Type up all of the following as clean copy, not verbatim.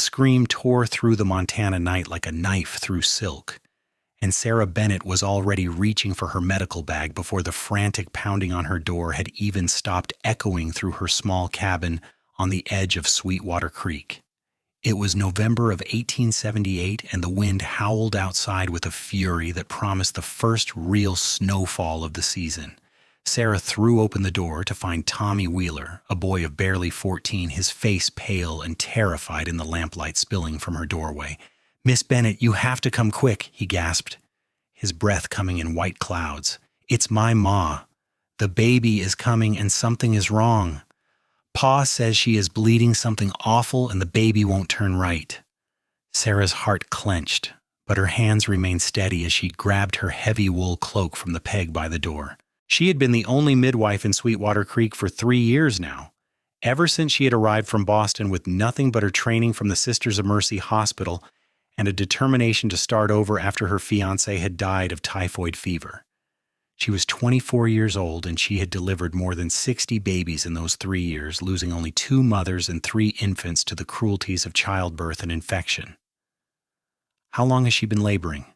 scream tore through the Montana night like a knife through silk, and Sarah Bennett was already reaching for her medical bag before the frantic pounding on her door had even stopped echoing through her small cabin on the edge of Sweetwater Creek. It was November of 1878, and the wind howled outside with a fury that promised the first real snowfall of the season. Sarah threw open the door to find Tommy Wheeler, a boy of barely 14, his face pale and terrified in the lamplight spilling from her doorway. "Miss Bennett, you have to come quick," he gasped, his breath coming in white clouds. "It's my ma. The baby is coming and something is wrong. Pa says she is bleeding something awful and the baby won't turn right." Sarah's heart clenched, but her hands remained steady as she grabbed her heavy wool cloak from the peg by the door. She had been the only midwife in Sweetwater Creek for 3 years now, ever since she had arrived from Boston with nothing but her training from the Sisters of Mercy Hospital and a determination to start over after her fiancé had died of typhoid fever. She was 24 years old, and she had delivered more than 60 babies in those 3 years, losing only 2 mothers and 3 infants to the cruelties of childbirth and infection. "How long has she been laboring?"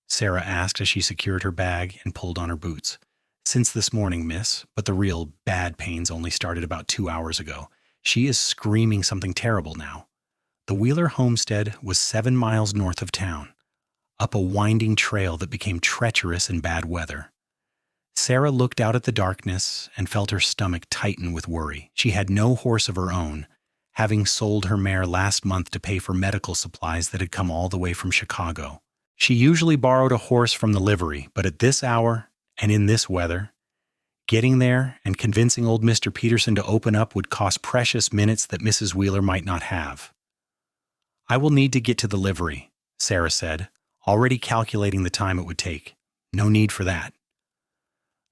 Sarah asked as she secured her bag and pulled on her boots. "Since this morning, miss, but the real bad pains only started about 2 hours ago. She is screaming something terrible now." The Wheeler homestead was 7 miles north of town, up a winding trail that became treacherous in bad weather. Sarah looked out at the darkness and felt her stomach tighten with worry. She had no horse of her own, having sold her mare last month to pay for medical supplies that had come all the way from Chicago. She usually borrowed a horse from the livery, but at this hour and in this weather, getting there and convincing old Mr. Peterson to open up would cost precious minutes that Mrs. Wheeler might not have. "I will need to get to the livery," Sarah said, already calculating the time it would take. "No need for that."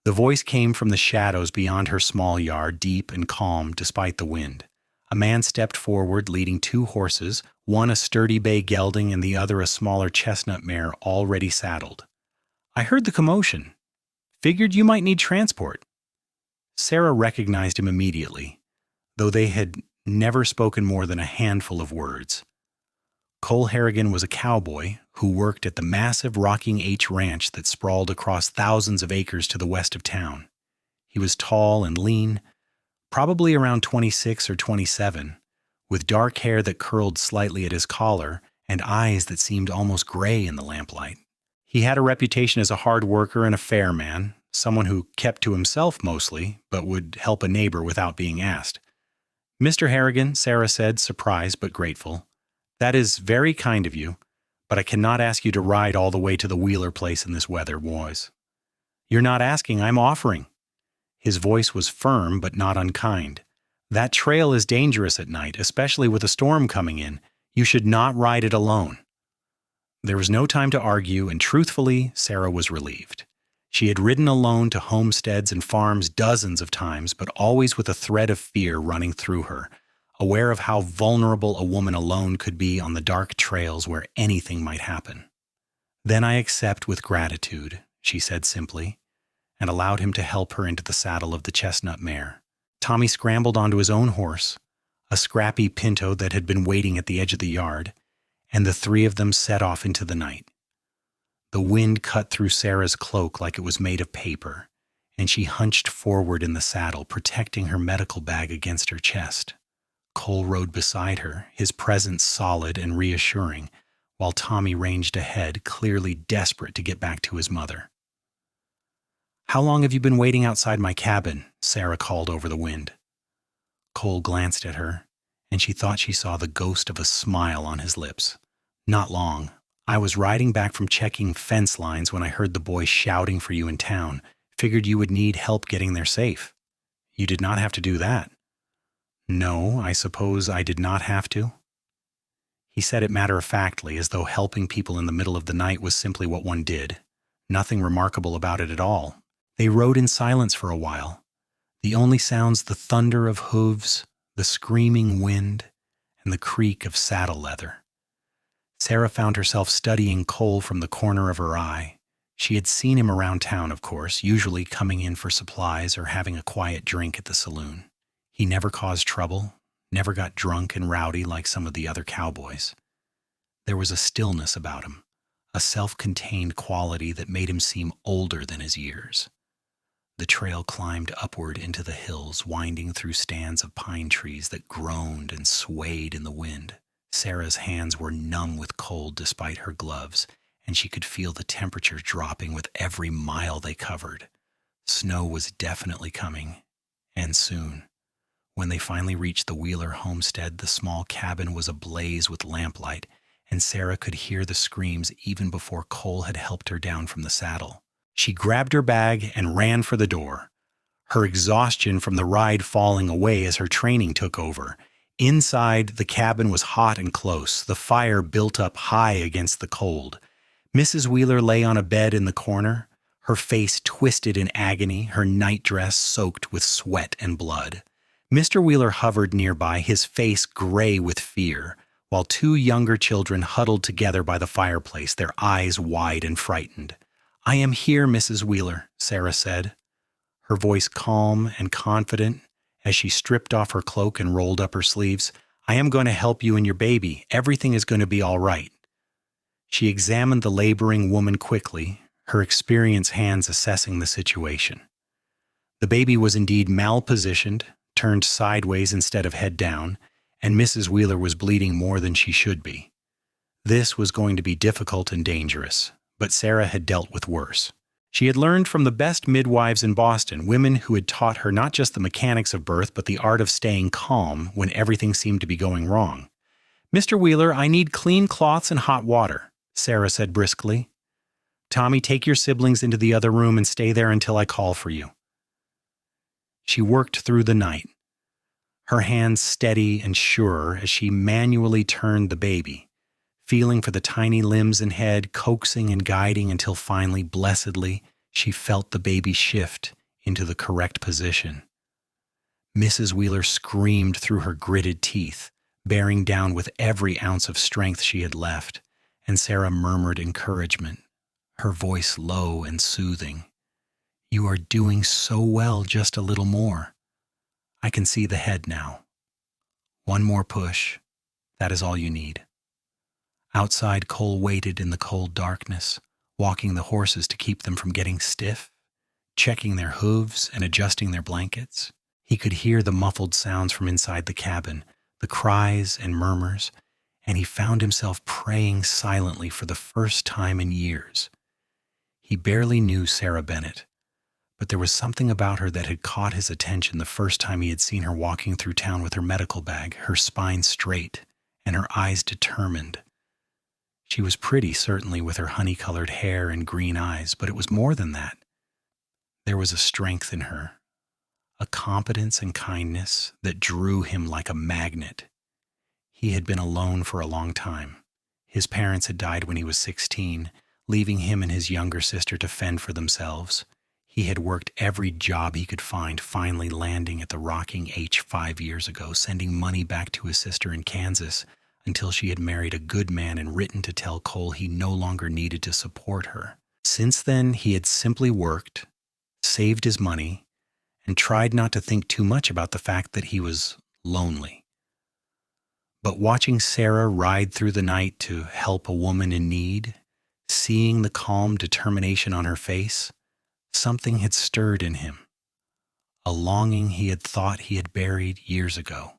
The voice came from the shadows beyond her small yard, deep and calm despite the wind. A man stepped forward, leading 2 horses, one a sturdy bay gelding and the other a smaller chestnut mare already saddled. "I heard the commotion. Figured you might need transport." Sarah recognized him immediately, though they had never spoken more than a handful of words. Cole Harrigan was a cowboy who worked at the massive Rocking H Ranch that sprawled across thousands of acres to the west of town. He was tall and lean, probably around 26 or 27, with dark hair that curled slightly at his collar and eyes that seemed almost gray in the lamplight. He had a reputation as a hard worker and a fair man, someone who kept to himself mostly, but would help a neighbor without being asked. "Mr. Harrigan," Sarah said, surprised but grateful, "that is very kind of you, but I cannot ask you to ride all the way to the Wheeler place in this weather, boys." "You're not asking, I'm offering." His voice was firm but not unkind. "That trail is dangerous at night, especially with a storm coming in. You should not ride it alone." There was no time to argue, and truthfully, Sarah was relieved. She had ridden alone to homesteads and farms dozens of times, but always with a thread of fear running through her, aware of how vulnerable a woman alone could be on the dark trails where anything might happen. "Then I accept with gratitude," she said simply, and allowed him to help her into the saddle of the chestnut mare. Tommy scrambled onto his own horse, a scrappy pinto that had been waiting at the edge of the yard, and the 3 of them set off into the night. The wind cut through Sarah's cloak like it was made of paper, and she hunched forward in the saddle, protecting her medical bag against her chest. Cole rode beside her, his presence solid and reassuring, while Tommy ranged ahead, clearly desperate to get back to his mother. "How long have you been waiting outside my cabin?" Sarah called over the wind. Cole glanced at her, and she thought she saw the ghost of a smile on his lips. "Not long. I was riding back from checking fence lines when I heard the boys shouting for you in town. Figured you would need help getting there safe." "You did not have to do that." "No, I suppose I did not have to." He said it matter-of-factly, as though helping people in the middle of the night was simply what one did. Nothing remarkable about it at all. They rode in silence for a while, the only sounds the thunder of hooves, the screaming wind, and the creak of saddle leather. Sarah found herself studying Cole from the corner of her eye. She had seen him around town, of course, usually coming in for supplies or having a quiet drink at the saloon. He never caused trouble, never got drunk and rowdy like some of the other cowboys. There was a stillness about him, a self-contained quality that made him seem older than his years. The trail climbed upward into the hills, winding through stands of pine trees that groaned and swayed in the wind. Sarah's hands were numb with cold despite her gloves, and she could feel the temperature dropping with every mile they covered. Snow was definitely coming, and soon. When they finally reached the Wheeler homestead, the small cabin was ablaze with lamplight, and Sarah could hear the screams even before Cole had helped her down from the saddle. She grabbed her bag and ran for the door, her exhaustion from the ride falling away as her training took over. Inside, the cabin was hot and close, the fire built up high against the cold. Mrs. Wheeler lay on a bed in the corner, her face twisted in agony, her nightdress soaked with sweat and blood. Mr. Wheeler hovered nearby, his face gray with fear, while two younger children huddled together by the fireplace, their eyes wide and frightened. "I am here, Mrs. Wheeler," Sarah said, her voice calm and confident as she stripped off her cloak and rolled up her sleeves. "I am going to help you and your baby. Everything is going to be all right." She examined the laboring woman quickly, her experienced hands assessing the situation. The baby was indeed malpositioned, turned sideways instead of head down, and Mrs. Wheeler was bleeding more than she should be. This was going to be difficult and dangerous, but Sarah had dealt with worse. She had learned from the best midwives in Boston, women who had taught her not just the mechanics of birth, but the art of staying calm when everything seemed to be going wrong. "Mr. Wheeler, I need clean cloths and hot water," Sarah said briskly. "Tommy, take your siblings into the other room and stay there until I call for you." She worked through the night, her hands steady and sure as she manually turned the baby, feeling for the tiny limbs and head, coaxing and guiding until finally, blessedly, she felt the baby shift into the correct position. Mrs. Wheeler screamed through her gritted teeth, bearing down with every ounce of strength she had left, and Sarah murmured encouragement, her voice low and soothing. "You are doing so well, just a little more. I can see the head now. One more push. That is all you need." Outside, Cole waited in the cold darkness, walking the horses to keep them from getting stiff, checking their hooves and adjusting their blankets. He could hear the muffled sounds from inside the cabin, the cries and murmurs, and he found himself praying silently for the first time in years. He barely knew Sarah Bennett, but there was something about her that had caught his attention the first time he had seen her walking through town with her medical bag, her spine straight and her eyes determined. She was pretty, certainly, with her honey-colored hair and green eyes, but it was more than that. There was a strength in her, a competence and kindness that drew him like a magnet. He had been alone for a long time. His parents had died when he was 16, leaving him and his younger sister to fend for themselves. He had worked every job he could find, finally landing at the Rocking H 5 years ago, sending money back to his sister in Kansas until she had married a good man and written to tell Cole he no longer needed to support her. Since then, he had simply worked, saved his money, and tried not to think too much about the fact that he was lonely. But watching Sarah ride through the night to help a woman in need, seeing the calm determination on her face, something had stirred in him, a longing he had thought he had buried years ago.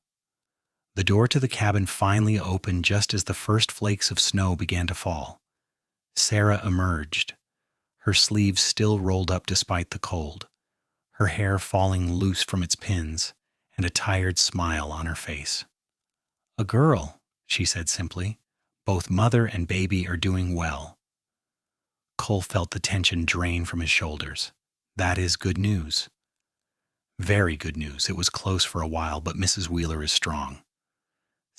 The door to the cabin finally opened just as the first flakes of snow began to fall. Sarah emerged, her sleeves still rolled up despite the cold, her hair falling loose from its pins, and a tired smile on her face. "A girl," she said simply. "Both mother and baby are doing well." Cole felt the tension drain from his shoulders. That is good news. Very good news. It was close for a while, but Mrs. Wheeler is strong.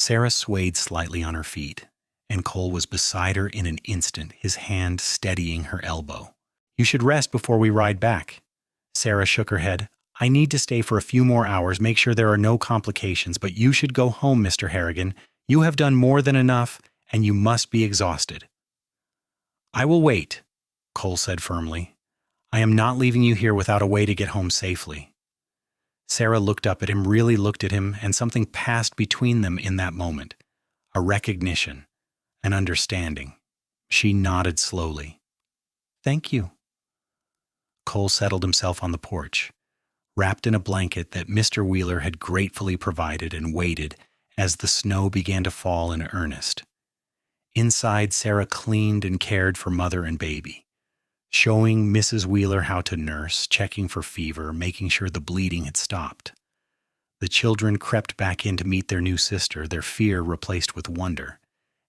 Sarah swayed slightly on her feet, and Cole was beside her in an instant, his hand steadying her elbow. "You should rest before we ride back." Sarah shook her head. "I need to stay for a few more hours, make sure there are no complications, but you should go home, Mr. Harrigan. You have done more than enough, and you must be exhausted." "I will wait," Cole said firmly. "I am not leaving you here without a way to get home safely." Sarah looked up at him, really looked at him, and something passed between them in that moment. A recognition, an understanding. She nodded slowly. "Thank you." Cole settled himself on the porch, wrapped in a blanket that Mr. Wheeler had gratefully provided, and waited as the snow began to fall in earnest. Inside, Sarah cleaned and cared for mother and baby, showing Mrs. Wheeler how to nurse, checking for fever, making sure the bleeding had stopped. The children crept back in to meet their new sister, their fear replaced with wonder,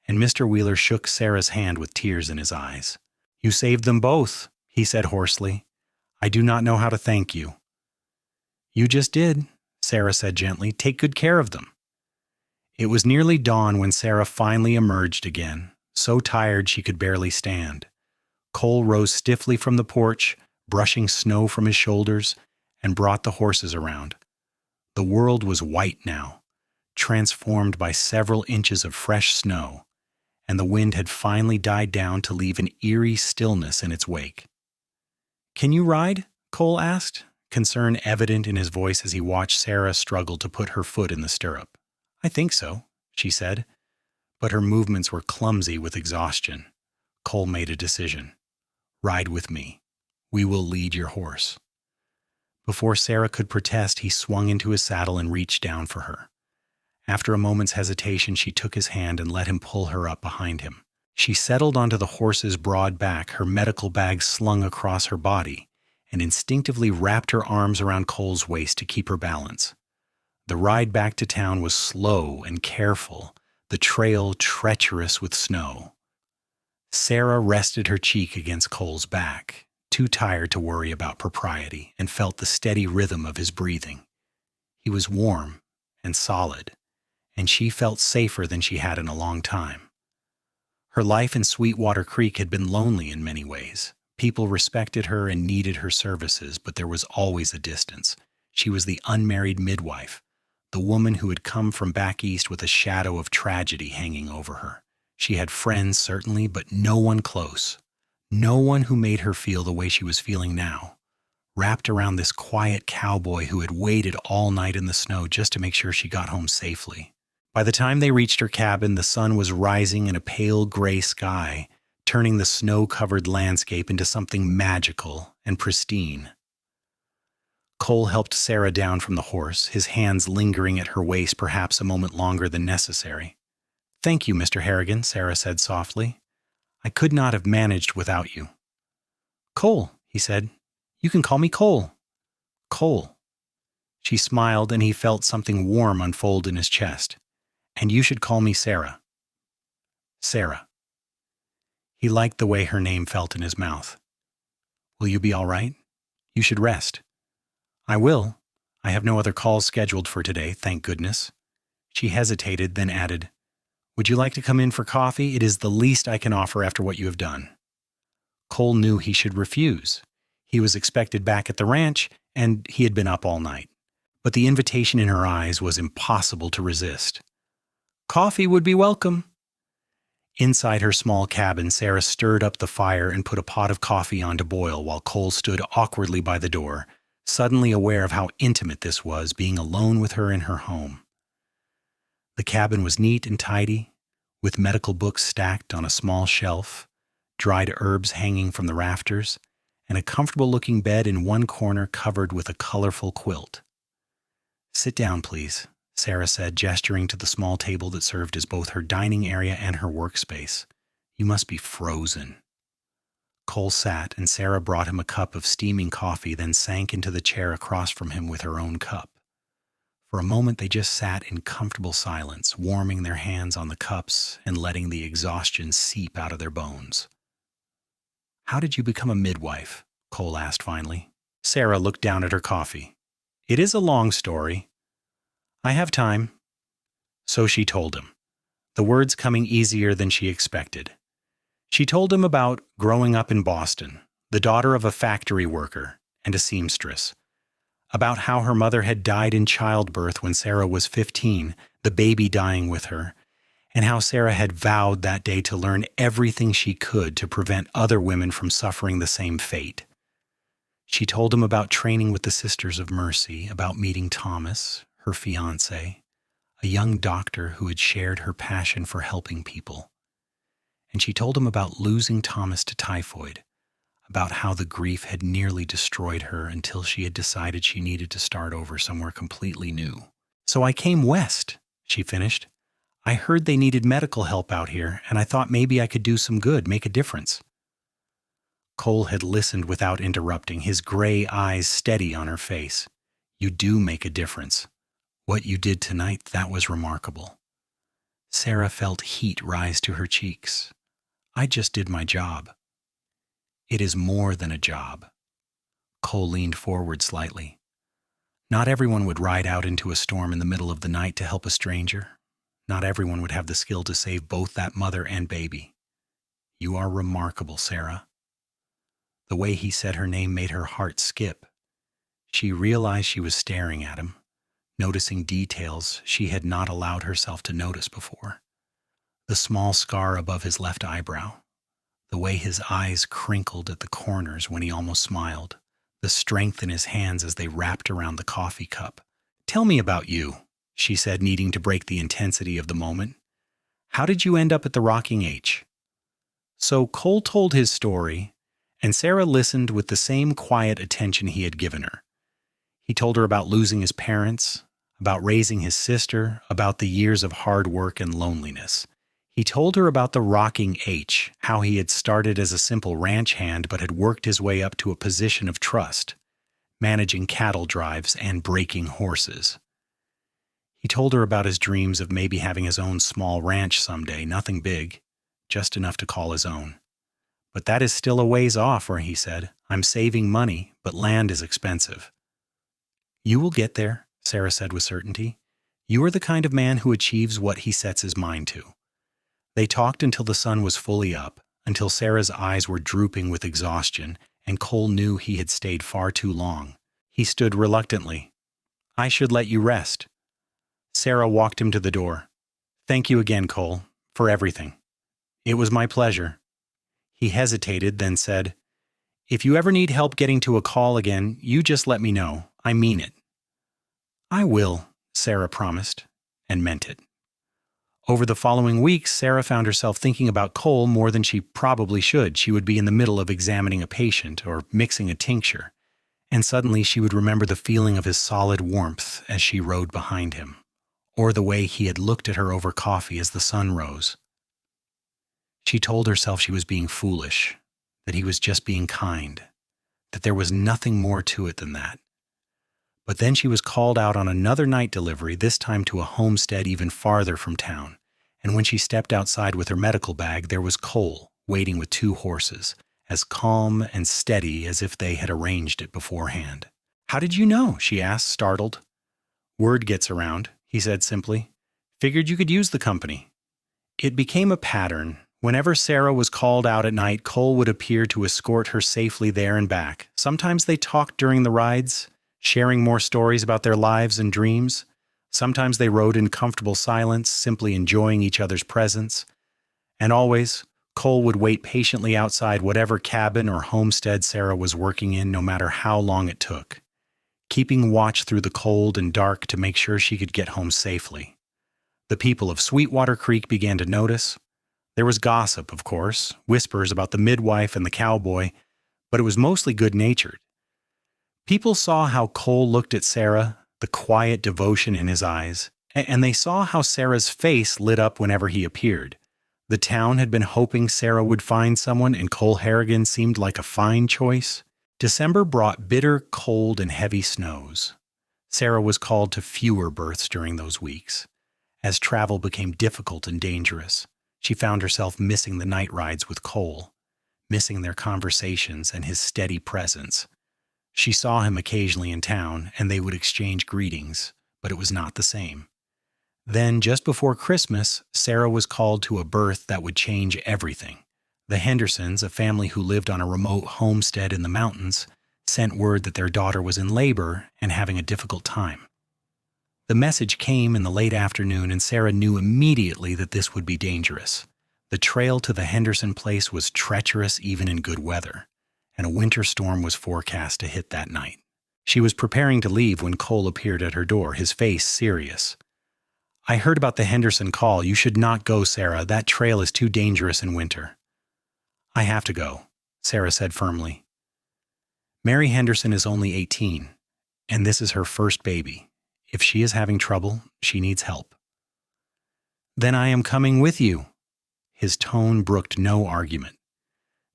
and Mr. Wheeler shook Sarah's hand with tears in his eyes. "You saved them both," he said hoarsely. "I do not know how to thank you." "You just did," Sarah said gently. "Take good care of them." It was nearly dawn when Sarah finally emerged again, so tired she could barely stand. Cole rose stiffly from the porch, brushing snow from his shoulders, and brought the horses around. The world was white now, transformed by several inches of fresh snow, and the wind had finally died down to leave an eerie stillness in its wake. "Can you ride?" Cole asked, concern evident in his voice as he watched Sarah struggle to put her foot in the stirrup. "I think so," she said, but her movements were clumsy with exhaustion. Cole made a decision. "Ride with me. We will lead your horse." Before Sarah could protest, he swung into his saddle and reached down for her. After a moment's hesitation, she took his hand and let him pull her up behind him. She settled onto the horse's broad back, her medical bag slung across her body, and instinctively wrapped her arms around Cole's waist to keep her balance. The ride back to town was slow and careful, the trail treacherous with snow. Sarah rested her cheek against Cole's back, too tired to worry about propriety, and felt the steady rhythm of his breathing. He was warm and solid, and she felt safer than she had in a long time. Her life in Sweetwater Creek had been lonely in many ways. People respected her and needed her services, but there was always a distance. She was the unmarried midwife, the woman who had come from back east with a shadow of tragedy hanging over her. She had friends, certainly, but no one close. No one who made her feel the way she was feeling now, wrapped around this quiet cowboy who had waited all night in the snow just to make sure she got home safely. By the time they reached her cabin, the sun was rising in a pale gray sky, turning the snow-covered landscape into something magical and pristine. Cole helped Sarah down from the horse, his hands lingering at her waist perhaps a moment longer than necessary. "Thank you, Mr. Harrigan," Sarah said softly. "I could not have managed without you." "Cole," he said. "You can call me Cole." "Cole." She smiled, and he felt something warm unfold in his chest. "And you should call me Sarah." Sarah. He liked the way her name felt in his mouth. "Will you be all right? You should rest." "I will. I have no other calls scheduled for today, thank goodness." She hesitated, then added, "Would you like to come in for coffee? It is the least I can offer after what you have done." Cole knew he should refuse. He was expected back at the ranch, and he had been up all night. But the invitation in her eyes was impossible to resist. "Coffee would be welcome." Inside her small cabin, Sarah stirred up the fire and put a pot of coffee on to boil while Cole stood awkwardly by the door, suddenly aware of how intimate this was, being alone with her in her home. The cabin was neat and tidy, with medical books stacked on a small shelf, dried herbs hanging from the rafters, and a comfortable-looking bed in one corner covered with a colorful quilt. "Sit down, please," Sarah said, gesturing to the small table that served as both her dining area and her workspace. "You must be frozen." Cole sat, and Sarah brought him a cup of steaming coffee, then sank into the chair across from him with her own cup. For a moment they just sat in comfortable silence, warming their hands on the cups and letting the exhaustion seep out of their bones. "How did you become a midwife?" Cole asked finally. Sarah looked down at her coffee. "It is a long story." "I have time." So she told him, the words coming easier than she expected. She told him about growing up in Boston, the daughter of a factory worker and a seamstress, about how her mother had died in childbirth when Sarah was 15, the baby dying with her, and how Sarah had vowed that day to learn everything she could to prevent other women from suffering the same fate. She told him about training with the Sisters of Mercy, about meeting Thomas, her fiancé, a young doctor who had shared her passion for helping people. And she told him about losing Thomas to typhoid, about how the grief had nearly destroyed her until she had decided she needed to start over somewhere completely new. "So I came west," she finished. "I heard they needed medical help out here, and I thought maybe I could do some good, make a difference." Cole had listened without interrupting, his gray eyes steady on her face. "You do make a difference. What you did tonight, that was remarkable." Sarah felt heat rise to her cheeks. "I just did my job." "It is more than a job." Cole leaned forward slightly. "Not everyone would ride out into a storm in the middle of the night to help a stranger. Not everyone would have the skill to save both that mother and baby. You are remarkable, Sarah." The way he said her name made her heart skip. She realized she was staring at him, noticing details she had not allowed herself to notice before. The small scar above his left eyebrow, the way his eyes crinkled at the corners when he almost smiled, the strength in his hands as they wrapped around the coffee cup. "Tell me about you," she said, needing to break the intensity of the moment. "How did you end up at the Rocking H?" So Cole told his story, and Sarah listened with the same quiet attention he had given her. He told her about losing his parents, about raising his sister, about the years of hard work and loneliness. He told her about the Rocking H, how he had started as a simple ranch hand but had worked his way up to a position of trust, managing cattle drives and breaking horses. He told her about his dreams of maybe having his own small ranch someday, nothing big, just enough to call his own. "But that is still a ways off," he said. "I'm saving money, but land is expensive." "You will get there," Sarah said with certainty. "You are the kind of man who achieves what he sets his mind to." They talked until the sun was fully up, until Sarah's eyes were drooping with exhaustion, and Cole knew he had stayed far too long. He stood reluctantly. "I should let you rest." Sarah walked him to the door. "Thank you again, Cole, for everything." "It was my pleasure." He hesitated, then said, "If you ever need help getting to a call again, you just let me know. I mean it." "I will," Sarah promised, and meant it. Over the following weeks, Sarah found herself thinking about Cole more than she probably should. She would be in the middle of examining a patient or mixing a tincture, and suddenly she would remember the feeling of his solid warmth as she rode behind him, or the way he had looked at her over coffee as the sun rose. She told herself she was being foolish, that he was just being kind, that there was nothing more to it than that. But then she was called out on another night delivery, this time to a homestead even farther from town, and when she stepped outside with her medical bag, there was Cole waiting with 2 horses, as calm and steady as if they had arranged it beforehand. "How did you know?" she asked, startled. "Word gets around," he said simply. "Figured you could use the company." It became a pattern. Whenever Sarah was called out at night, Cole would appear to escort her safely there and back. Sometimes they talked during the rides, sharing more stories about their lives and dreams. Sometimes they rode in comfortable silence, simply enjoying each other's presence. And always, Cole would wait patiently outside whatever cabin or homestead Sarah was working in, no matter how long it took, keeping watch through the cold and dark to make sure she could get home safely. The people of Sweetwater Creek began to notice. There was gossip, of course, whispers about the midwife and the cowboy, but it was mostly good-natured. People saw how Cole looked at Sarah, the quiet devotion in his eyes, and they saw how Sarah's face lit up whenever he appeared. The town had been hoping Sarah would find someone, and Cole Harrigan seemed like a fine choice. December brought bitter, cold, and heavy snows. Sarah was called to fewer births during those weeks. As travel became difficult and dangerous, she found herself missing the night rides with Cole, missing their conversations and his steady presence. She saw him occasionally in town, and they would exchange greetings, but it was not the same. Then, just before Christmas, Sarah was called to a birth that would change everything. The Hendersons, a family who lived on a remote homestead in the mountains, sent word that their daughter was in labor and having a difficult time. The message came in the late afternoon, and Sarah knew immediately that this would be dangerous. The trail to the Henderson place was treacherous even in good weather, and a winter storm was forecast to hit that night. She was preparing to leave when Cole appeared at her door, his face serious. "I heard about the Henderson call. You should not go, Sarah. That trail is too dangerous in winter." "I have to go," Sarah said firmly. "Mary Henderson is only 18, and this is her first baby. If she is having trouble, she needs help." "Then I am coming with you." His tone brooked no argument.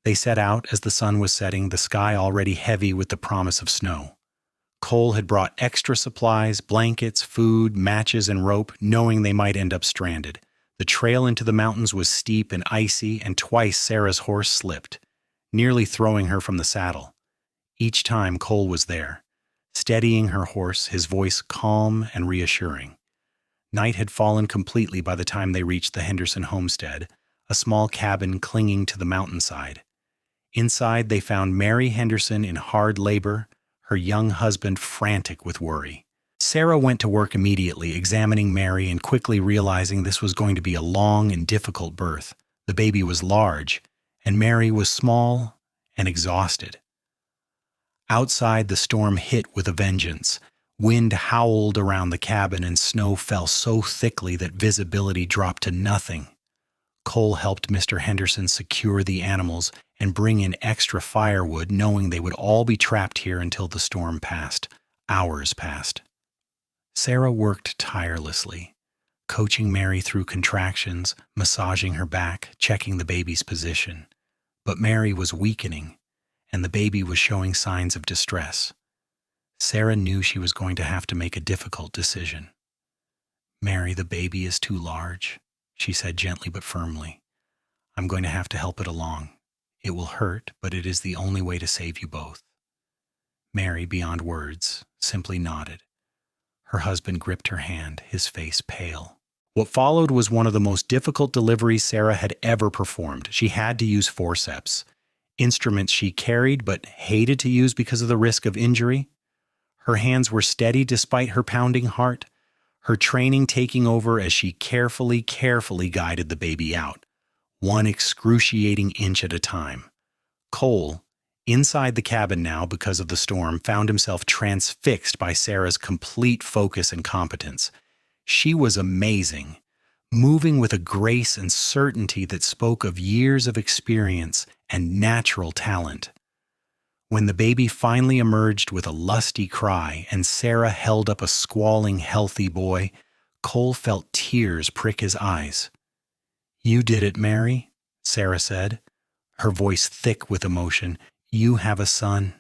They set out as the sun was setting, the sky already heavy with the promise of snow. Cole had brought extra supplies, blankets, food, matches, and rope, knowing they might end up stranded. The trail into the mountains was steep and icy, and twice Sarah's horse slipped, nearly throwing her from the saddle. Each time Cole was there, steadying her horse, his voice calm and reassuring. Night had fallen completely by the time they reached the Henderson homestead, a small cabin clinging to the mountainside. Inside, they found Mary Henderson in hard labor, her young husband frantic with worry. Sarah went to work immediately, examining Mary and quickly realizing this was going to be a long and difficult birth. The baby was large, and Mary was small and exhausted. Outside, the storm hit with a vengeance. Wind howled around the cabin and snow fell so thickly that visibility dropped to nothing. Cole helped Mr. Henderson secure the animals and bring in extra firewood, knowing they would all be trapped here until the storm passed. Hours passed. Sarah worked tirelessly, coaching Mary through contractions, massaging her back, checking the baby's position. But Mary was weakening, and the baby was showing signs of distress. Sarah knew she was going to have to make a difficult decision. "Mary, the baby is too large," she said gently but firmly. "I'm going to have to help it along. It will hurt, but it is the only way to save you both." Mary, beyond words, simply nodded. Her husband gripped her hand, his face pale. What followed was one of the most difficult deliveries Sarah had ever performed. She had to use forceps, instruments she carried but hated to use because of the risk of injury. Her hands were steady despite her pounding heart, her training taking over as she carefully guided the baby out, one excruciating inch at a time. Cole, inside the cabin now because of the storm, found himself transfixed by Sarah's complete focus and competence. She was amazing, moving with a grace and certainty that spoke of years of experience and natural talent. When the baby finally emerged with a lusty cry and Sarah held up a squalling, healthy boy, Cole felt tears prick his eyes. "You did it, Mary," Sarah said, her voice thick with emotion. "You have a son."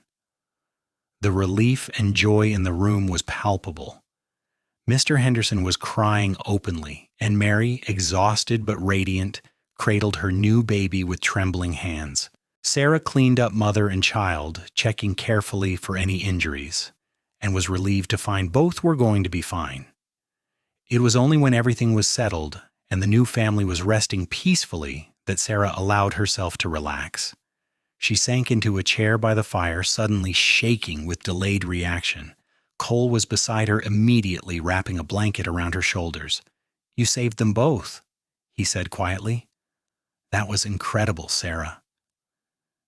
The relief and joy in the room was palpable. Mr. Henderson was crying openly, and Mary, exhausted but radiant, cradled her new baby with trembling hands. Sarah cleaned up mother and child, checking carefully for any injuries, and was relieved to find both were going to be fine. It was only when everything was settled and the new family was resting peacefully that Sarah allowed herself to relax. She sank into a chair by the fire, suddenly shaking with delayed reaction. Cole was beside her immediately, wrapping a blanket around her shoulders. "You saved them both," he said quietly. "That was incredible, Sarah."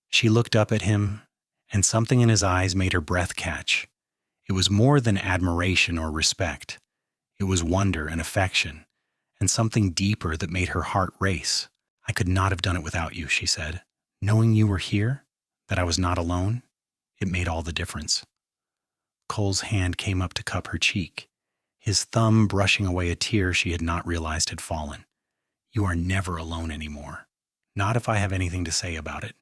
She looked up at him, and something in his eyes made her breath catch. It was more than admiration or respect. It was wonder and affection, and something deeper that made her heart race. "I could not have done it without you," she said. "Knowing you were here, that I was not alone, it made all the difference." Cole's hand came up to cup her cheek, his thumb brushing away a tear she had not realized had fallen. "You are never alone anymore. Not if I have anything to say about it."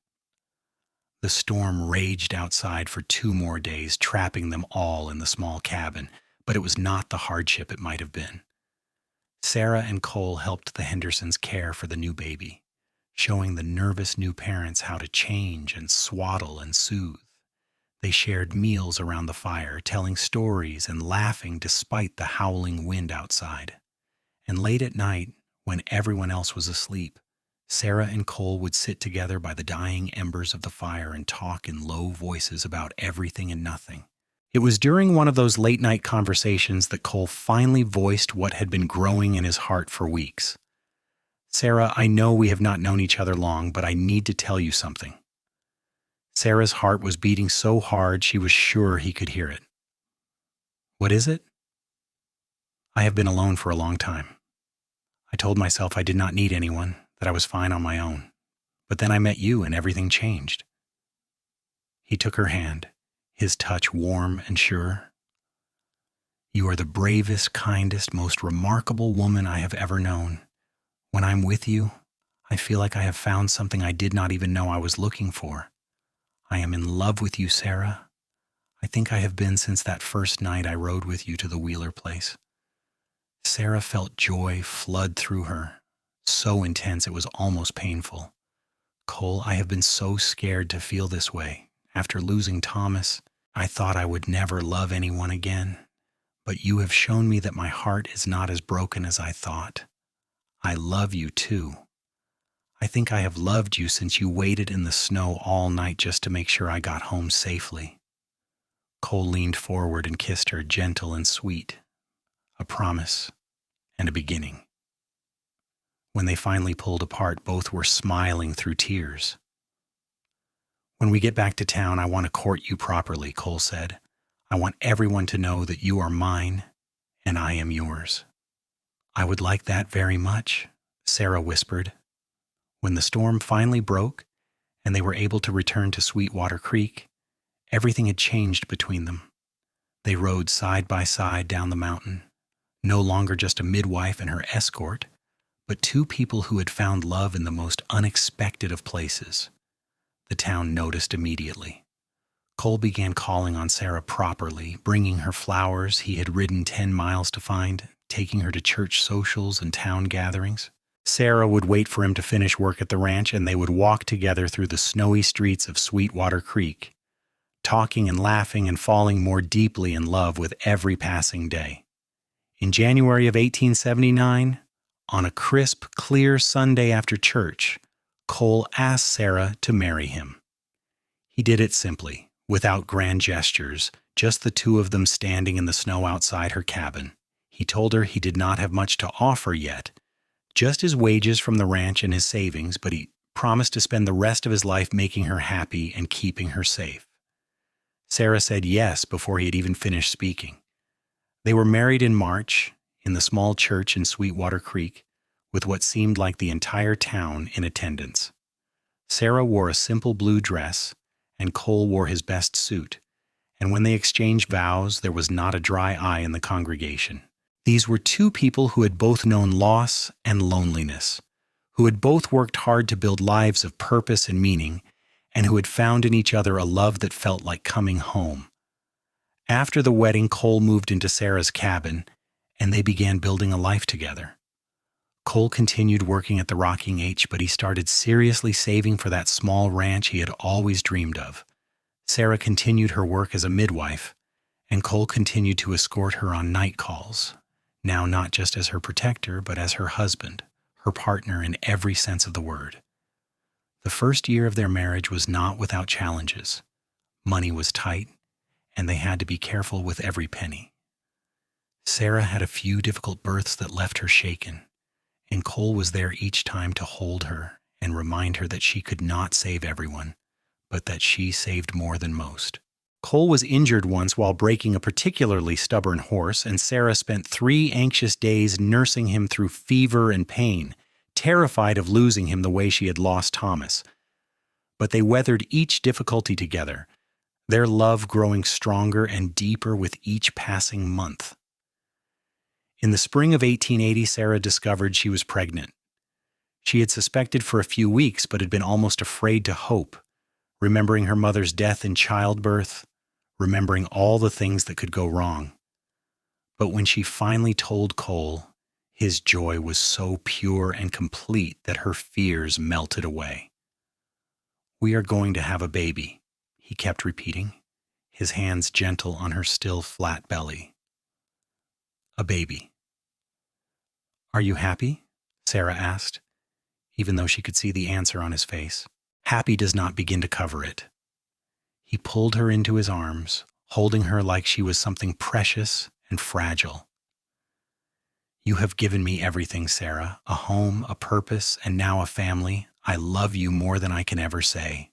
The storm raged outside for 2 more days, trapping them all in the small cabin, but it was not the hardship it might have been. Sarah and Cole helped the Hendersons care for the new baby, showing the nervous new parents how to change and swaddle and soothe. They shared meals around the fire, telling stories and laughing despite the howling wind outside. And late at night, when everyone else was asleep, Sarah and Cole would sit together by the dying embers of the fire and talk in low voices about everything and nothing. It was during one of those late-night conversations that Cole finally voiced what had been growing in his heart for weeks. "Sarah, I know we have not known each other long, but I need to tell you something." Sarah's heart was beating so hard she was sure he could hear it. "What is it?" "I have been alone for a long time. I told myself I did not need anyone, that I was fine on my own. But then I met you and everything changed." He took her hand, his touch warm and sure. "You are the bravest, kindest, most remarkable woman I have ever known. When I'm with you, I feel like I have found something I did not even know I was looking for. I am in love with you, Sarah. I think I have been since that first night I rode with you to the Wheeler place." Sarah felt joy flood through her, so intense it was almost painful. "Cole, I have been so scared to feel this way. After losing Thomas, I thought I would never love anyone again. But you have shown me that my heart is not as broken as I thought. I love you too. I think I have loved you since you waited in the snow all night just to make sure I got home safely." Cole leaned forward and kissed her, gentle and sweet. A promise and a beginning. When they finally pulled apart, both were smiling through tears. "When we get back to town, I want to court you properly," Cole said. "I want everyone to know that you are mine and I am yours." "I would like that very much," Sarah whispered. When the storm finally broke and they were able to return to Sweetwater Creek, everything had changed between them. They rode side by side down the mountain, no longer just a midwife and her escort, but two people who had found love in the most unexpected of places. The town noticed immediately. Cole began calling on Sarah properly, bringing her flowers he had ridden 10 miles to find, taking her to church socials and town gatherings. Sarah would wait for him to finish work at the ranch, and they would walk together through the snowy streets of Sweetwater Creek, talking and laughing and falling more deeply in love with every passing day. In January of 1879, on a crisp, clear Sunday after church, Cole asked Sarah to marry him. He did it simply, without grand gestures, just the two of them standing in the snow outside her cabin. He told her he did not have much to offer yet, just his wages from the ranch and his savings, but he promised to spend the rest of his life making her happy and keeping her safe. Sarah said yes before he had even finished speaking. They were married in March, in the small church in Sweetwater Creek, with what seemed like the entire town in attendance. Sarah wore a simple blue dress, and Cole wore his best suit, and when they exchanged vows, there was not a dry eye in the congregation. These were two people who had both known loss and loneliness, who had both worked hard to build lives of purpose and meaning, and who had found in each other a love that felt like coming home. After the wedding, Cole moved into Sarah's cabin, and they began building a life together. Cole continued working at the Rocking H, but he started seriously saving for that small ranch he had always dreamed of. Sarah continued her work as a midwife, and Cole continued to escort her on night calls, now not just as her protector, but as her husband, her partner in every sense of the word. The first year of their marriage was not without challenges. Money was tight, and they had to be careful with every penny. Sarah had a few difficult births that left her shaken, and Cole was there each time to hold her and remind her that she could not save everyone, but that she saved more than most. Cole was injured once while breaking a particularly stubborn horse, and Sarah spent 3 anxious days nursing him through fever and pain, terrified of losing him the way she had lost Thomas. But they weathered each difficulty together, their love growing stronger and deeper with each passing month. In the spring of 1880, Sarah discovered she was pregnant. She had suspected for a few weeks, but had been almost afraid to hope, remembering her mother's death in childbirth, remembering all the things that could go wrong. But when she finally told Cole, his joy was so pure and complete that her fears melted away. "We are going to have a baby," he kept repeating, his hands gentle on her still flat belly. "A baby." "Are you happy?" Sarah asked, even though she could see the answer on his face. Happy does not begin to cover it. He pulled her into his arms, holding her like she was something precious and fragile. "You have given me everything, Sarah, a home, a purpose, and now a family. I love you more than I can ever say."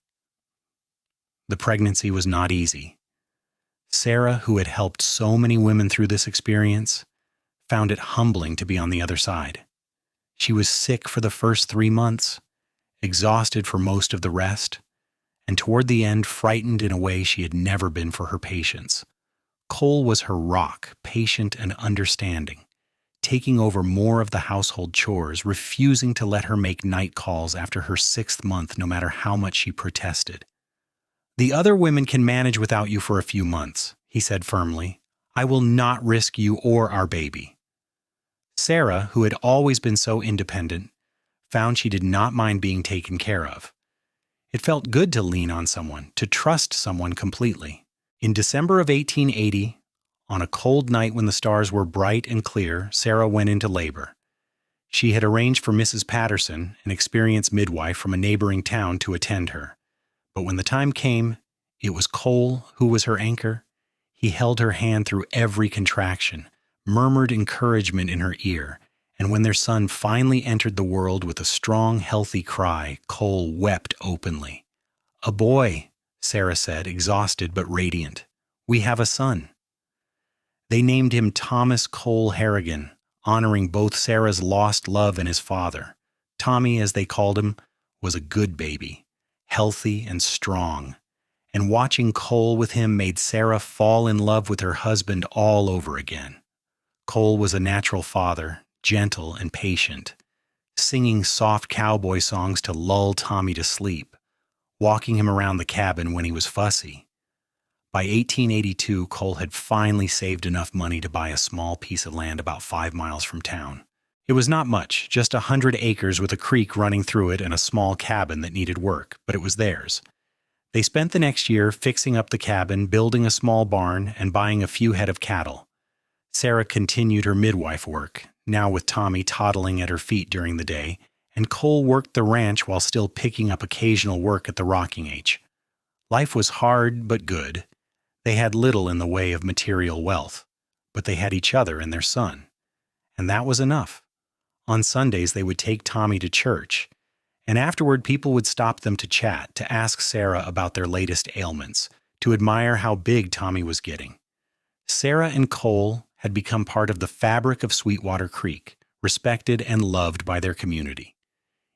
The pregnancy was not easy. Sarah, who had helped so many women through this experience, found it humbling to be on the other side. She was sick for the first 3 months, exhausted for most of the rest, and toward the end frightened in a way she had never been for her patients. Cole was her rock, patient and understanding, taking over more of the household chores, refusing to let her make night calls after her 6th month no matter how much she protested. "The other women can manage without you for a few months," he said firmly. "I will not risk you or our baby." Sarah, who had always been so independent, found she did not mind being taken care of. It felt good to lean on someone, to trust someone completely. In December of 1880, on a cold night when the stars were bright and clear, Sarah went into labor. She had arranged for Mrs. Patterson, an experienced midwife from a neighboring town, to attend her. But when the time came, it was Cole who was her anchor. He held her hand through every contraction, murmured encouragement in her ear, and when their son finally entered the world with a strong, healthy cry, Cole wept openly. "A boy," Sarah said, exhausted but radiant. "We have a son." They named him Thomas Cole Harrigan, honoring both Sarah's lost love and his father. Tommy, as they called him, was a good baby, healthy and strong, and watching Cole with him made Sarah fall in love with her husband all over again. Cole was a natural father, gentle and patient, singing soft cowboy songs to lull Tommy to sleep, walking him around the cabin when he was fussy. By 1882, Cole had finally saved enough money to buy a small piece of land about 5 miles from town. It was not much, just 100 acres with a creek running through it and a small cabin that needed work, but it was theirs. They spent the next year fixing up the cabin, building a small barn, and buying a few head of cattle. Sarah continued her midwife work, now with Tommy toddling at her feet during the day, and Cole worked the ranch while still picking up occasional work at the rocking age. Life was hard but good. They had little in the way of material wealth, but they had each other and their son, and that was enough. On Sundays, they would take Tommy to church, and afterward people would stop them to chat, to ask Sarah about their latest ailments, to admire how big Tommy was getting. Sarah and Cole had become part of the fabric of Sweetwater Creek, respected and loved by their community.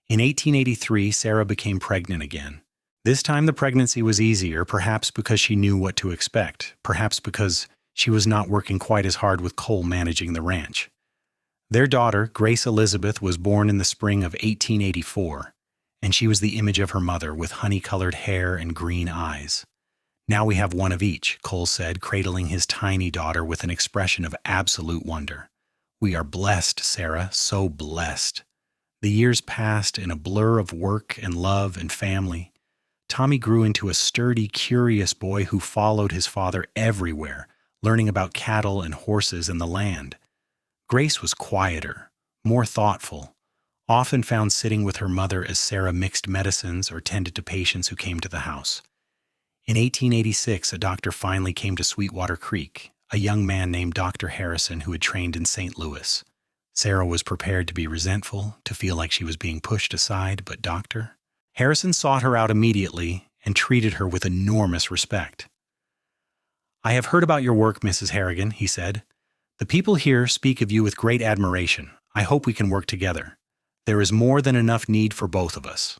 In 1883, Sarah became pregnant again. This time the pregnancy was easier, perhaps because she knew what to expect, perhaps because she was not working quite as hard with Cole managing the ranch. Their daughter, Grace Elizabeth, was born in the spring of 1884, and she was the image of her mother with honey-colored hair and green eyes. "Now we have one of each," Cole said, cradling his tiny daughter with an expression of absolute wonder. "We are blessed, Sarah, so blessed." The years passed in a blur of work and love and family. Tommy grew into a sturdy, curious boy who followed his father everywhere, learning about cattle and horses and the land. Grace was quieter, more thoughtful, often found sitting with her mother as Sarah mixed medicines or tended to patients who came to the house. In 1886, a doctor finally came to Sweetwater Creek, a young man named Dr. Harrison who had trained in St. Louis. Sarah was prepared to be resentful, to feel like she was being pushed aside, but Dr. Harrison sought her out immediately and treated her with enormous respect. "I have heard about your work, Mrs. Harrigan," he said. "The people here speak of you with great admiration. I hope we can work together. There is more than enough need for both of us."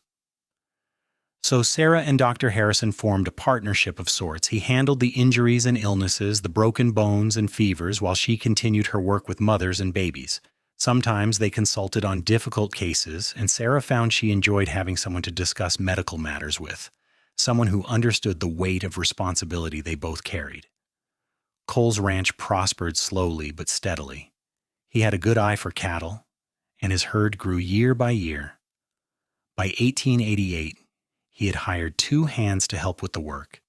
So Sarah and Dr. Harrison formed a partnership of sorts. He handled the injuries and illnesses, the broken bones and fevers, while she continued her work with mothers and babies. Sometimes they consulted on difficult cases, and Sarah found she enjoyed having someone to discuss medical matters with, someone who understood the weight of responsibility they both carried. Cole's ranch prospered slowly but steadily. He had a good eye for cattle, and his herd grew year by year. By 1888, he had hired 2 hands to help with the work,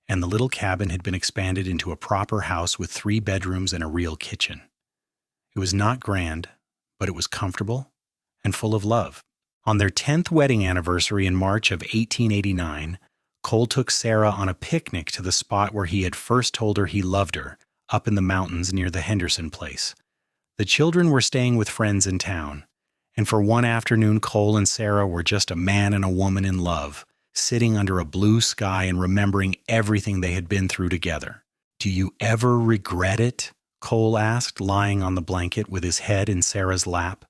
and the little cabin had been expanded into a proper house with 3 bedrooms and a real kitchen. It was not grand, but it was comfortable and full of love. On their 10th wedding anniversary in March of 1889, Cole took Sarah on a picnic to the spot where he had first told her he loved her, up in the mountains near the Henderson place. The children were staying with friends in town, and for one afternoon Cole and Sarah were just a man and a woman in love, sitting under a blue sky and remembering everything they had been through together. "Do you ever regret it?" Cole asked, lying on the blanket with his head in Sarah's lap.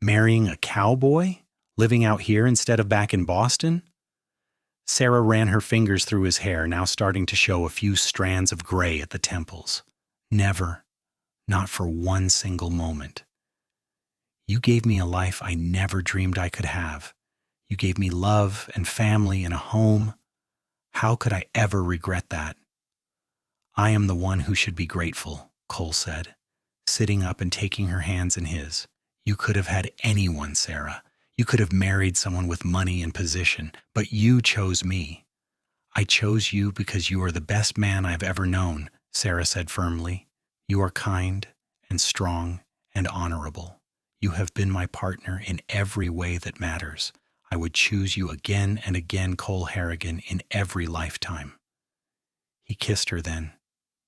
"Marrying a cowboy? Living out here instead of back in Boston?" Sarah ran her fingers through his hair, now starting to show a few strands of gray at the temples. "Never. Not for one single moment. You gave me a life I never dreamed I could have. You gave me love and family and a home. How could I ever regret that?" "I am the one who should be grateful," Cole said, sitting up and taking her hands in his. "You could have had anyone, Sarah. You could have married someone with money and position, but you chose me." "I chose you because you are the best man I've ever known," Sarah said firmly. "You are kind and strong and honorable. You have been my partner in every way that matters. I would choose you again and again, Cole Harrigan, in every lifetime." He kissed her then,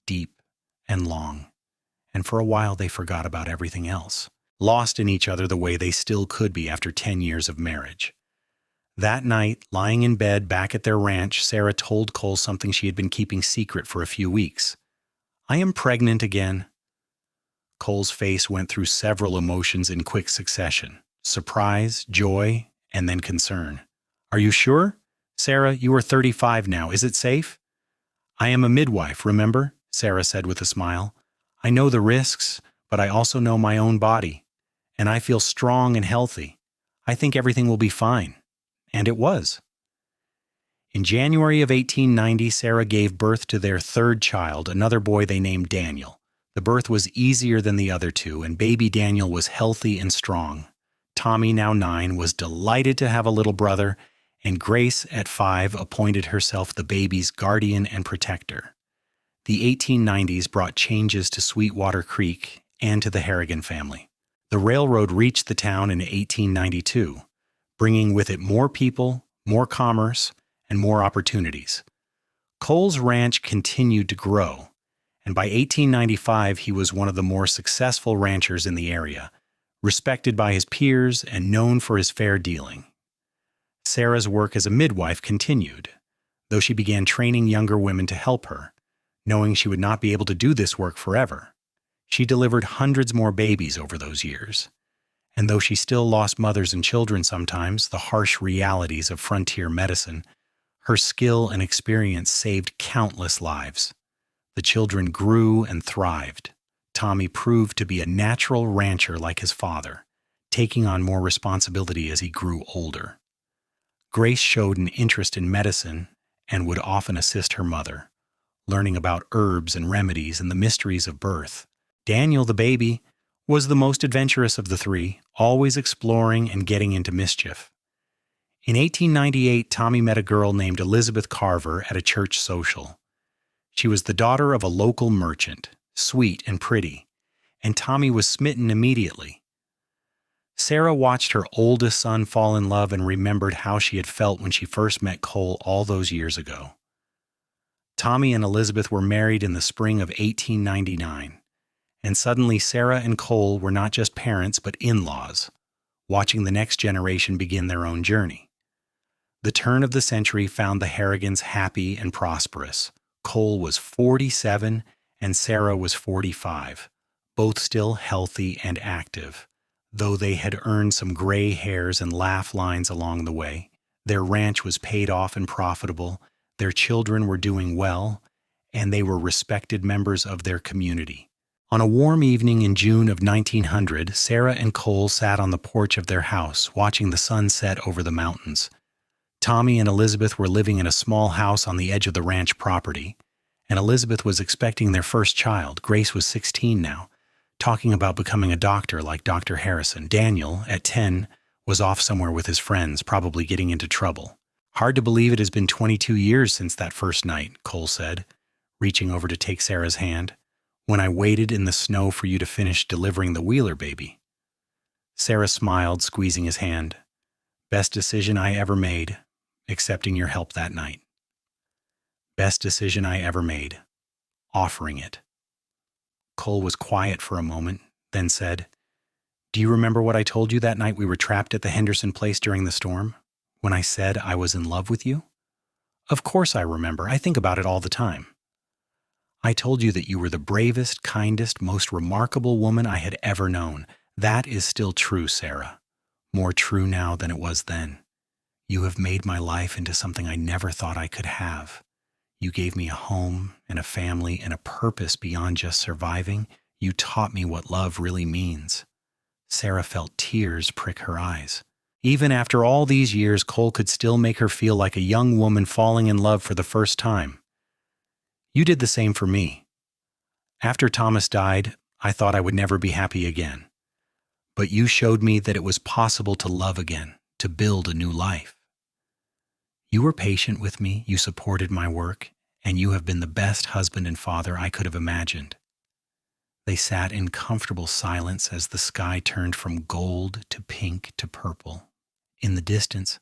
deep and long, and for a while they forgot about everything else, lost in each other the way they still could be after 10 years of marriage. That night, lying in bed back at their ranch, Sarah told Cole something she had been keeping secret for a few weeks. "I am pregnant again." Cole's face went through several emotions in quick succession: surprise, joy, and then concern. "Are you sure? Sarah, you are 35 now. Is it safe?" "I am a midwife, remember?" Sarah said with a smile. "I know the risks, but I also know my own body, and I feel strong and healthy. I think everything will be fine." And it was. In January of 1890, Sarah gave birth to their third child, another boy they named Daniel. The birth was easier than the other two, and baby Daniel was healthy and strong. Tommy, now 9, was delighted to have a little brother, and Grace, at 5, appointed herself the baby's guardian and protector. The 1890s brought changes to Sweetwater Creek and to the Harrigan family. The railroad reached the town in 1892, bringing with it more people, more commerce, and more opportunities. Cole's ranch continued to grow, and by 1895 he was one of the more successful ranchers in the area, respected by his peers and known for his fair dealing. Sarah's work as a midwife continued, though she began training younger women to help her, knowing she would not be able to do this work forever. She delivered hundreds more babies over those years. And though she still lost mothers and children sometimes, the harsh realities of frontier medicine, her skill and experience saved countless lives. The children grew and thrived. Tommy proved to be a natural rancher like his father, taking on more responsibility as he grew older. Grace showed an interest in medicine and would often assist her mother, learning about herbs and remedies and the mysteries of birth. Daniel, the baby, was the most adventurous of the three, always exploring and getting into mischief. In 1898, Tommy met a girl named Elizabeth Carver at a church social. She was the daughter of a local merchant, sweet and pretty, and Tommy was smitten immediately. Sarah watched her oldest son fall in love and remembered how she had felt when she first met Cole all those years ago. Tommy and Elizabeth were married in the spring of 1899, and suddenly Sarah and Cole were not just parents but in-laws, watching the next generation begin their own journey. The turn of the century found the Harrigans happy and prosperous. Cole was 47 and Sarah was 45, both still healthy and active. Though they had earned some gray hairs and laugh lines along the way, their ranch was paid off and profitable, their children were doing well, and they were respected members of their community. On a warm evening in June of 1900, Sarah and Cole sat on the porch of their house, watching the sun set over the mountains. Tommy and Elizabeth were living in a small house on the edge of the ranch property, and Elizabeth was expecting their first child. Grace was 16 now, talking about becoming a doctor like Dr. Harrison. Daniel, at 10, was off somewhere with his friends, probably getting into trouble. "Hard to believe it has been 22 years since that first night," Cole said, reaching over to take Sarah's hand, "when I waited in the snow for you to finish delivering the Wheeler baby." Sarah smiled, squeezing his hand. "Best decision I ever made, accepting your help that night. Best decision I ever made, offering it." Cole was quiet for a moment, then said, "Do you remember what I told you that night we were trapped at the Henderson place during the storm? when I said I was in love with you? Of course I remember. I think about it all the time. I told you that you were the bravest, kindest, most remarkable woman I had ever known. That is still true, Sarah. More true now than it was then. You have made my life into something I never thought I could have. You gave me a home and a family and a purpose beyond just surviving. You taught me what love really means. Sarah felt tears prick her eyes. Even after all these years, Cole could still make her feel like a young woman falling in love for the first time. You did the same for me. After Thomas died, I thought I would never be happy again. But you showed me that it was possible to love again, to build a new life. You were patient with me, you supported my work, and you have been the best husband and father I could have imagined. They sat in comfortable silence as the sky turned from gold to pink to purple. In the distance,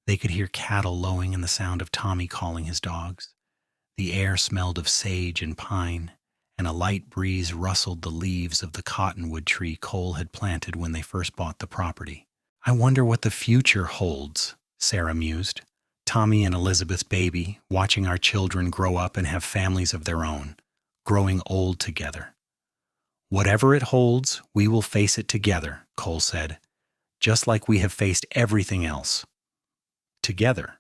they could hear cattle lowing and the sound of Tommy calling his dogs. The air smelled of sage and pine, and a light breeze rustled the leaves of the cottonwood tree Cole had planted when they first bought the property. I wonder what the future holds, Sarah mused. Tommy and Elizabeth's baby, watching our children grow up and have families of their own, growing old together. Whatever it holds, we will face it together, Cole said, just like we have faced everything else. Together.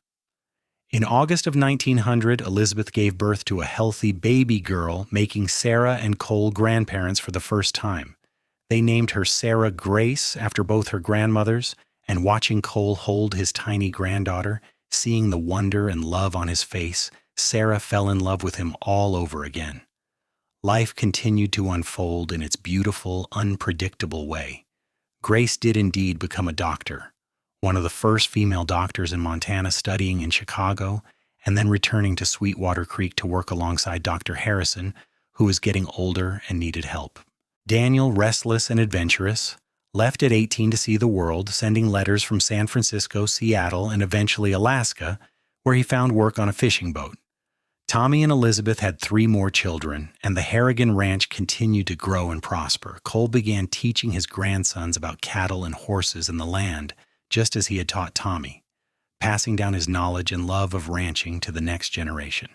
In August of 1900, Elizabeth gave birth to a healthy baby girl, making Sarah and Cole grandparents for the first time. They named her Sarah Grace after both her grandmothers, and watching Cole hold his tiny granddaughter, seeing the wonder and love on his face, Sarah fell in love with him all over again. Life continued to unfold in its beautiful, unpredictable way. Grace did indeed become a doctor, one of the first female doctors in Montana, studying in Chicago and then returning to Sweetwater Creek to work alongside Dr. Harrison, who was getting older and needed help. Daniel, restless and adventurous, left at 18 to see the world, sending letters from San Francisco, Seattle, and eventually Alaska, where he found work on a fishing boat. Tommy and Elizabeth had 3 more children, and the Harrigan Ranch continued to grow and prosper. Cole began teaching his grandsons about cattle and horses and the land, just as he had taught Tommy, passing down his knowledge and love of ranching to the next generation.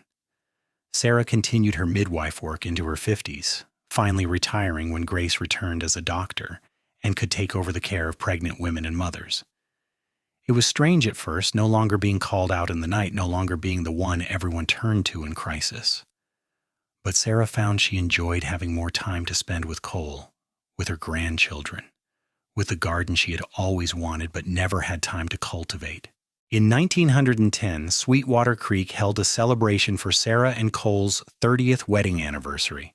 Sarah continued her midwife work into her 50s, finally retiring when Grace returned as a doctor and could take over the care of pregnant women and mothers. It was strange at first, no longer being called out in the night, no longer being the one everyone turned to in crisis. But Sarah found she enjoyed having more time to spend with Cole, with her grandchildren, with the garden she had always wanted but never had time to cultivate. In 1910, Sweetwater Creek held a celebration for Sarah and Cole's 30th wedding anniversary.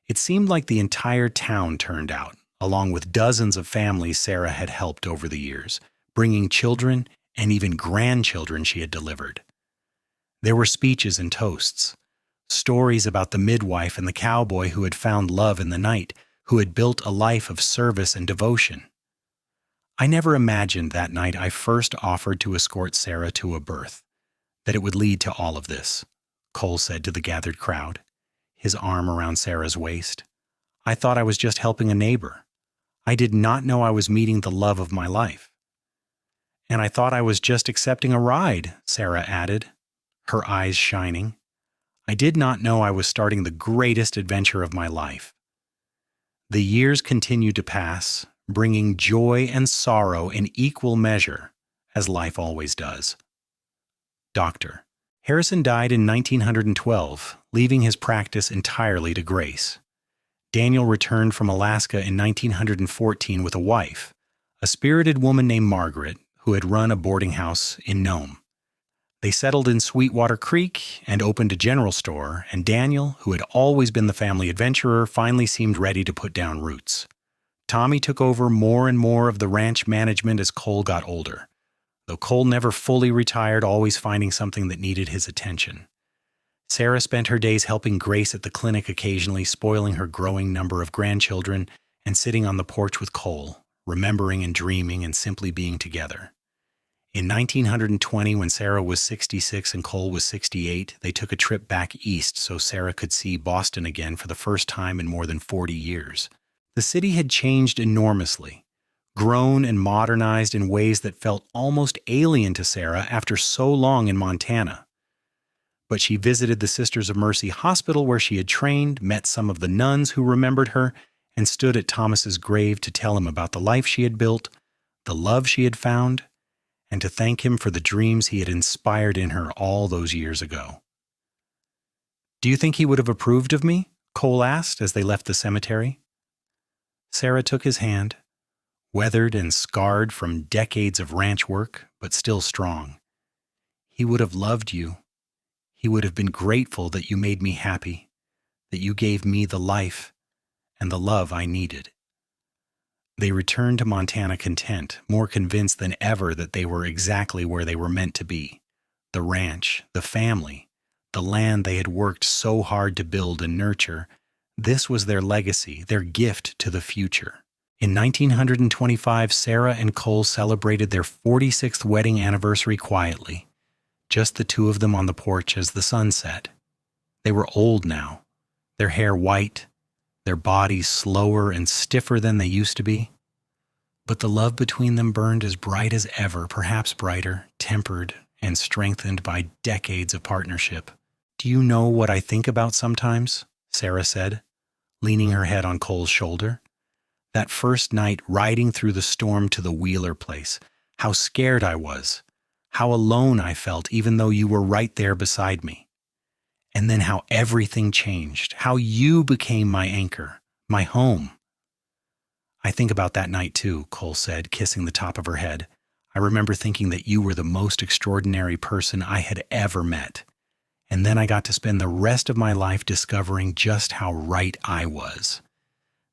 It seemed like the entire town turned out, along with dozens of families Sarah had helped over the years, bringing children and even grandchildren she had delivered. There were speeches and toasts, stories about the midwife and the cowboy who had found love in the night, who had built a life of service and devotion. I never imagined that night I first offered to escort Sarah to a birth, that it would lead to all of this, Cole said to the gathered crowd, his arm around Sarah's waist. I thought I was just helping a neighbor. I did not know I was meeting the love of my life. And I thought I was just accepting a ride, Sarah added, her eyes shining. I did not know I was starting the greatest adventure of my life. The years continued to pass, bringing joy and sorrow in equal measure, as life always does. Doctor. Harrison died in 1912, leaving his practice entirely to Grace. Daniel returned from Alaska in 1914 with a wife, a spirited woman named Margaret, who had run a boarding house in Nome. They settled in Sweetwater Creek and opened a general store, and Daniel, who had always been the family adventurer, finally seemed ready to put down roots. Tommy took over more and more of the ranch management as Cole got older, though Cole never fully retired, always finding something that needed his attention. Sarah spent her days helping Grace at the clinic occasionally, spoiling her growing number of grandchildren, and sitting on the porch with Cole, remembering and dreaming and simply being together. In 1920, when Sarah was 66 and Cole was 68, they took a trip back east so Sarah could see Boston again for the first time in more than 40 years. The city had changed enormously, grown and modernized in ways that felt almost alien to Sarah after so long in Montana. But she visited the Sisters of Mercy Hospital where she had trained, met some of the nuns who remembered her, and stood at Thomas's grave to tell him about the life she had built, the love she had found, and to thank him for the dreams he had inspired in her all those years ago. "Do you think he would have approved of me?" Cole asked as they left the cemetery. Sarah took his hand, weathered and scarred from decades of ranch work, but still strong. "He would have loved you. He would have been grateful that you made me happy, that you gave me the life and the love I needed." They returned to Montana content, more convinced than ever that they were exactly where they were meant to be. The ranch, the family, the land they had worked so hard to build and nurture. This was their legacy, their gift to the future. In 1925, Sarah and Cole celebrated their 46th wedding anniversary quietly, just the two of them on the porch as the sun set. They were old now, their hair white, their bodies slower and stiffer than they used to be. But the love between them burned as bright as ever, perhaps brighter, tempered, and strengthened by decades of partnership. "Do you know what I think about sometimes?" Sarah said, leaning her head on Cole's shoulder. "That first night riding through the storm to the Wheeler place, how scared I was, how alone I felt even though you were right there beside me. And then how everything changed, how you became my anchor, my home." "I think about that night too," Cole said, kissing the top of her head. "I remember thinking that you were the most extraordinary person I had ever met. And then I got to spend the rest of my life discovering just how right I was."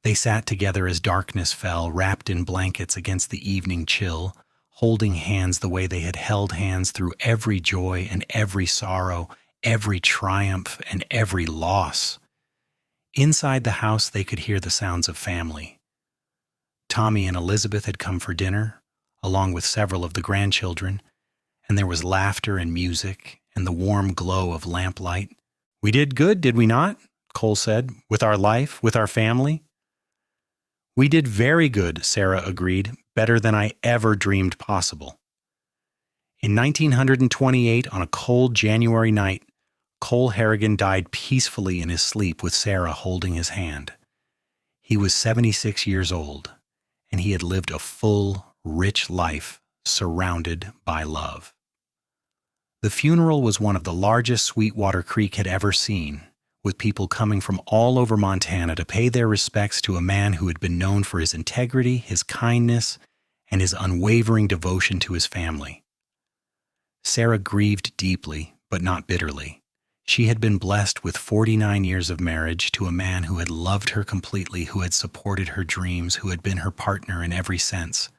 They sat together as darkness fell, wrapped in blankets against the evening chill, holding hands the way they had held hands through every joy and every sorrow, every triumph and every loss. Inside the house, they could hear the sounds of family. Tommy and Elizabeth had come for dinner, along with several of the grandchildren, and there was laughter and music and the warm glow of lamplight. "We did good, did we not?" Cole said, "with our life, with our family." "We did very good," Sarah agreed, "better than I ever dreamed possible." In 1928, on a cold January night, Cole Harrigan died peacefully in his sleep with Sarah holding his hand. He was 76 years old, and he had lived a full, rich life surrounded by love. The funeral was one of the largest Sweetwater Creek had ever seen, with people coming from all over Montana to pay their respects to a man who had been known for his integrity, his kindness, and his unwavering devotion to his family. Sarah grieved deeply, but not bitterly. She had been blessed with 49 years of marriage to a man who had loved her completely, who had supported her dreams, who had been her partner in every sense.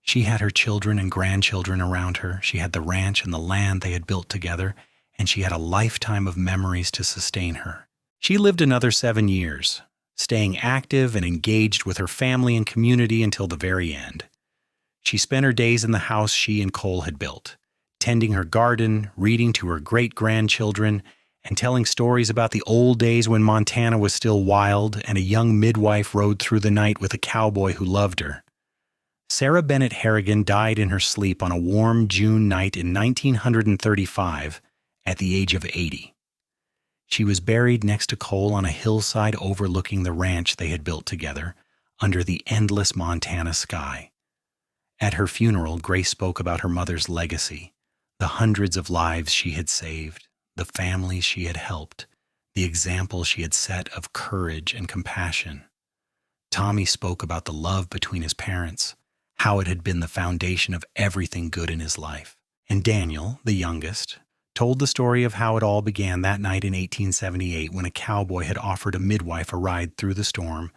She had her children and grandchildren around her. She had the ranch and the land they had built together, and she had a lifetime of memories to sustain her. She lived another 7 years, staying active and engaged with her family and community until the very end. She spent her days in the house she and Cole had built, tending her garden, reading to her great-grandchildren, and telling stories about the old days when Montana was still wild and a young midwife rode through the night with a cowboy who loved her. Sarah Bennett Harrigan died in her sleep on a warm June night in 1935 at the age of 80. She was buried next to Cole on a hillside overlooking the ranch they had built together, under the endless Montana sky. At her funeral, Grace spoke about her mother's legacy, the hundreds of lives she had saved, the families she had helped, the example she had set of courage and compassion. Tommy spoke about the love between his parents, how it had been the foundation of everything good in his life. And Daniel, the youngest, told the story of how it all began that night in 1878 when a cowboy had offered a midwife a ride through the storm,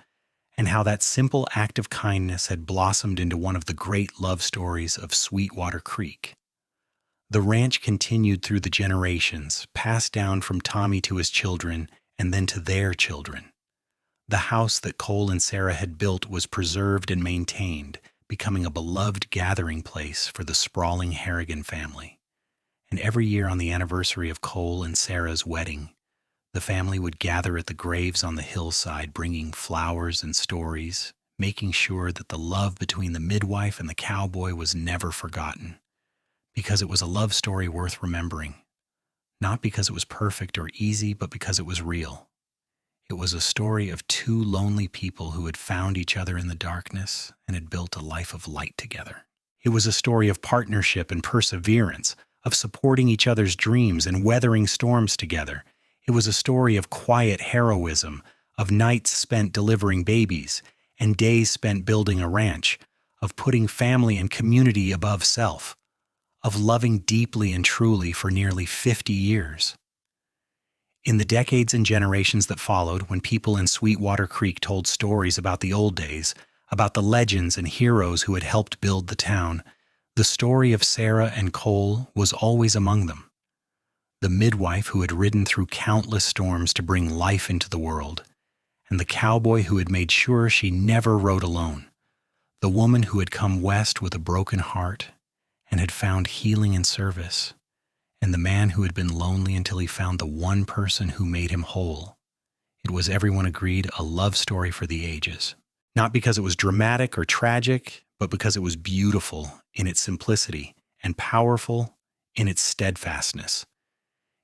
and how that simple act of kindness had blossomed into one of the great love stories of Sweetwater Creek. The ranch continued through the generations, passed down from Tommy to his children and then to their children. The house that Cole and Sarah had built was preserved and maintained, becoming a beloved gathering place for the sprawling Harrigan family. And every year on the anniversary of Cole and Sarah's wedding, the family would gather at the graves on the hillside, bringing flowers and stories, making sure that the love between the midwife and the cowboy was never forgotten, because it was a love story worth remembering, not because it was perfect or easy, but because it was real. It was a story of two lonely people who had found each other in the darkness and had built a life of light together. It was a story of partnership and perseverance, of supporting each other's dreams and weathering storms together. It was a story of quiet heroism, of nights spent delivering babies and days spent building a ranch, of putting family and community above self, of loving deeply and truly for nearly 50 years. In the decades and generations that followed, when people in Sweetwater Creek told stories about the old days, about the legends and heroes who had helped build the town, the story of Sarah and Cole was always among them. The midwife who had ridden through countless storms to bring life into the world, and the cowboy who had made sure she never rode alone, the woman who had come west with a broken heart and had found healing and service, and the man who had been lonely until he found the one person who made him whole. It was, everyone agreed, a love story for the ages. Not because it was dramatic or tragic, but because it was beautiful in its simplicity and powerful in its steadfastness.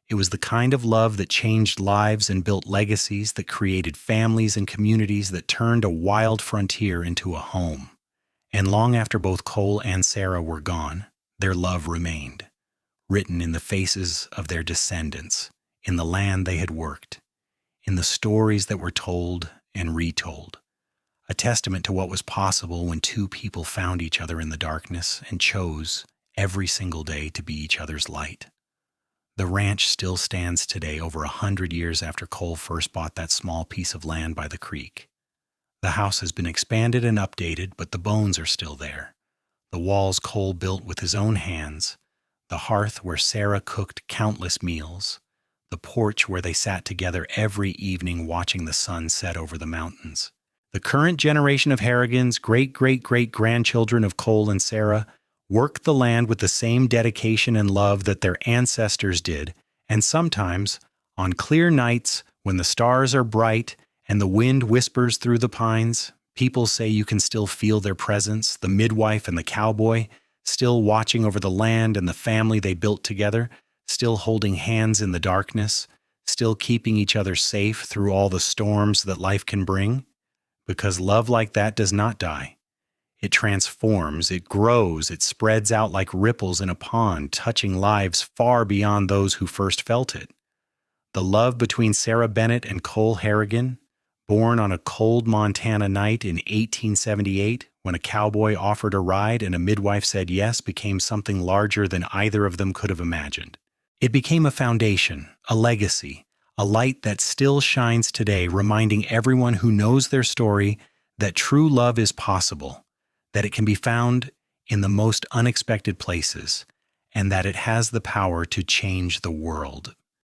It was the kind of love that changed lives and built legacies, that created families and communities, that turned a wild frontier into a home. And long after both Cole and Sarah were gone, their love remained, written in the faces of their descendants, in the land they had worked, in the stories that were told and retold, a testament to what was possible when two people found each other in the darkness and chose every single day to be each other's light. The ranch still stands today, over 100 years after Cole first bought that small piece of land by the creek. The house has been expanded and updated, but the bones are still there. The walls Cole built with his own hands, the hearth where Sarah cooked countless meals, the porch where they sat together every evening watching the sun set over the mountains. The current generation of Harrigans, great-great-great-grandchildren of Cole and Sarah, work the land with the same dedication and love that their ancestors did, and sometimes, on clear nights when the stars are bright and the wind whispers through the pines, people say you can still feel their presence, the midwife and the cowboy, still watching over the land and the family they built together, still holding hands in the darkness, still keeping each other safe through all the storms that life can bring. Because love like that does not die. It transforms, it grows, it spreads out like ripples in a pond, touching lives far beyond those who first felt it. The love between Sarah Bennett and Cole Harrigan, born on a cold Montana night in 1878, when a cowboy offered a ride and a midwife said yes, became something larger than either of them could have imagined. It became a foundation, a legacy, a light that still shines today, reminding everyone who knows their story that true love is possible, that it can be found in the most unexpected places, and that it has the power to change the world.